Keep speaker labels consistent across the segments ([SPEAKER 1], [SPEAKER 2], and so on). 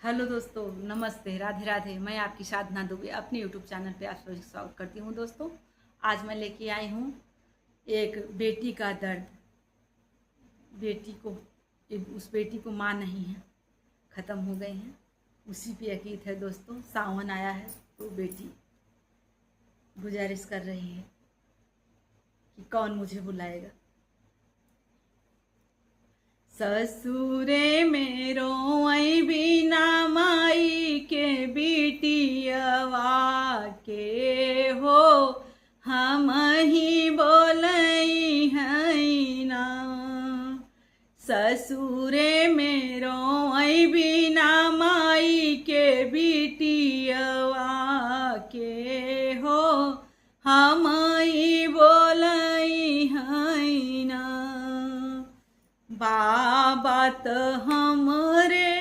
[SPEAKER 1] Hello दोस्तों, नमस्ते, राधे राधे। मैं आपकी साधना दुबे अपने यूट्यूब चैनल पे आप सभी स्वागत करती हूँ। दोस्तों, आज मैं लेके आई हूँ एक बेटी का दर्द। बेटी को उस बेटी को माँ नहीं है, ख़त्म हो गई हैं, उसी पे अकीद है। दोस्तों, सावन आया है तो बेटी गुजारिश कर रही है कि कौन मुझे बुलाएगा। ससुरे में रोई बिना माई के बिटियवा के हो, हम ही बोलई है ना। ससुरे में रोई बिना माई के बिटियवा के हो, हम ही बोलई है ना। बाबा त हमरे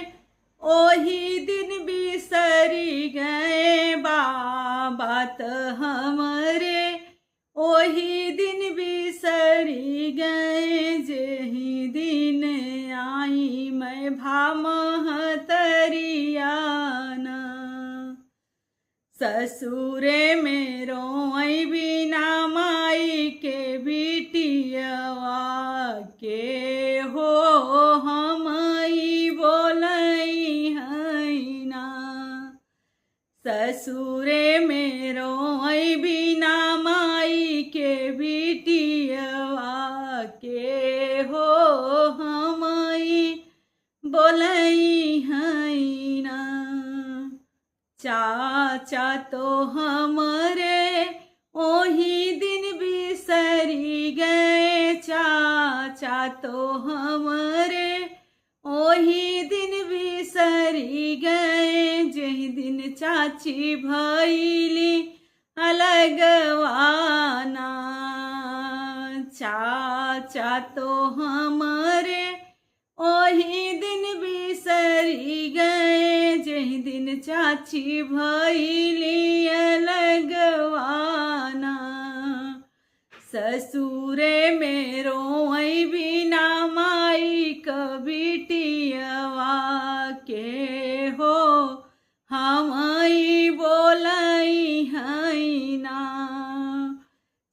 [SPEAKER 1] ओही दिन बिसरी गए, बाबा त हमरे ओही दिन बिसरी गए, जेही दिन आई मैं भामहतरियाना। ससुरे में रोई बिना माई के बिटियवा के हो, हम ही बोलई है ना। ससुरे में रोई बिना माई के बिटियवा के हो, हम ही बोलई है ना। चाचा तो हमरे ओही दिन बिसरी गए, चाचा तो हमरे ओही दिन बिसरी गए, जेही दिन चाची भैली अलगवाना। चाचा तो हमरे ओही दिन बिसरी गए, जेही दिन चाची भैली अलगवाना। ससुरे में रोई बिना माई क बिटियवा के हो, हम ही बोलई है ना।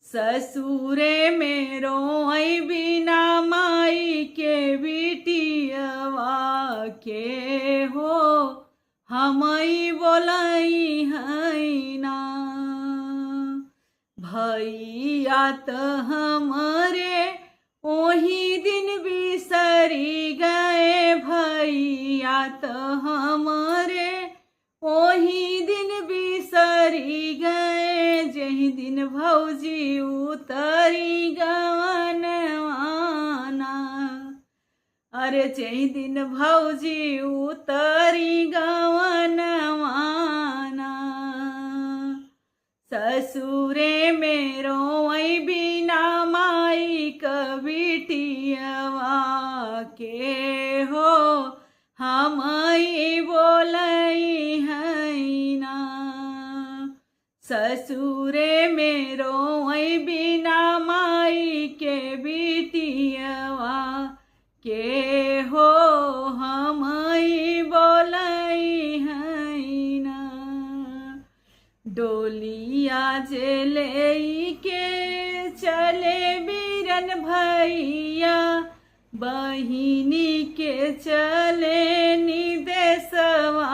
[SPEAKER 1] ससुरे में रोई बिना माई के बिटियवा के हो, हम ही बोलई है ना। भैया त हमरे ओही दिन बिसरी गए, भैया त हमरे ओही दिन बिसरी गए, जेही दिन भौजी उतरी गवनवाना। अरे जेही दिन भौजी उतरी गवनवाना। ससुरे में रोई बिना माई क बिटियवा के हो, हम ही बोलई है ना। ससुरे में रोई बिना माई के बिटियवा के हो, हम ही बोलई है ना। डोलिया जे लेके चले बीरन भैया, बहिनी के चले निदेशवाना।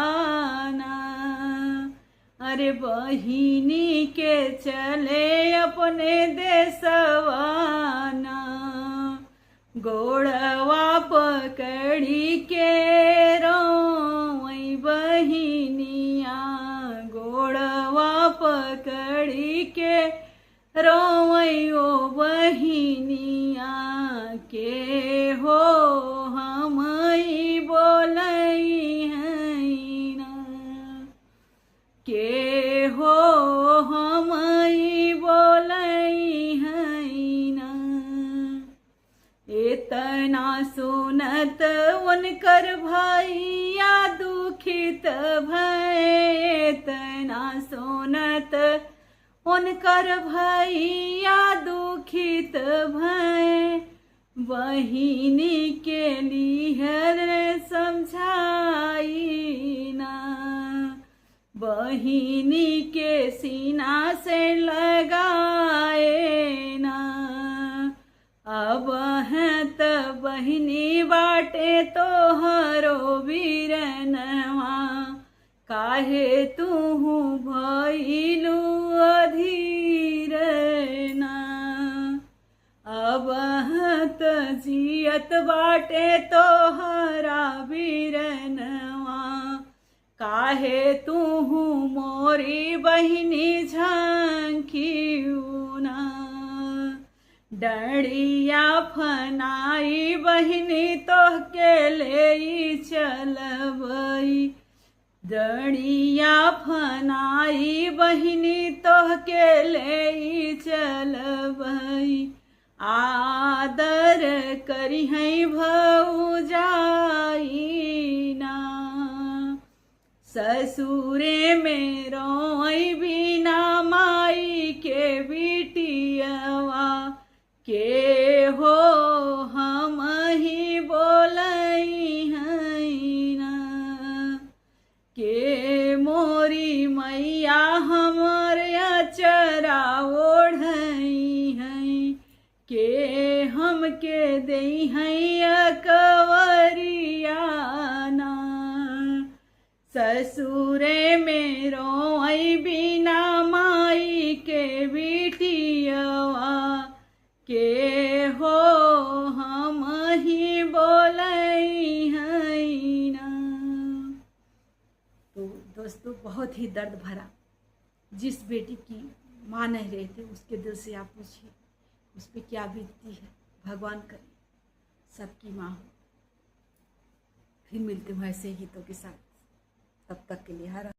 [SPEAKER 1] अरे बहिनी के चले अपने देशवाना। गोड़वा पकड़ी के रोई बहिनिया, गोड़वा पकड़ी के रोई ओ बहिनिया के हो, हम ही बोलई है ना। के हो, हम ही बोलई है ना। इतना सुनत उनकर भैया दुखित भय, इतना सुनत उनकर भैया दुखित भय, बहिनी के लिए समझाई बहिनी के सीना से लगाए ना। अब है त बहिनी बाटे तोहरो बीरनवा, काहे तुहू भइलू अधीर ना। अब है त जियत बाटे तोहरा बीरनवा, काहे तुहू मोरी बहिनी झांकियू ना। डरिया फनाई बहिनी तोहके ले चलबई, डरिया फनाई बहिनी तोहके ले चलबई। आदर करिहई भौजाई ना, ससुरे में रोई बिना माई के बिटियवा, के हो हम ही बोलई हैं ना। के मोरी मैया हमर अचरा ओढ़ई हैं, के हमके देई हैं अकवरिया ना। ससुरे में रोई बिना माई के बिटियवा, के हो हम ही बोलई हैं ना। तो दोस्तों, बहुत ही दर्द भरा, जिस बेटी की माँ नहीं रहे थे उसके दिल से आप पूछिए उस पर क्या बीतती है। भगवान करे सबकी माँ हो। फिर मिलते हूँ ऐसे ही तो के साथ, तब तक के लिए हर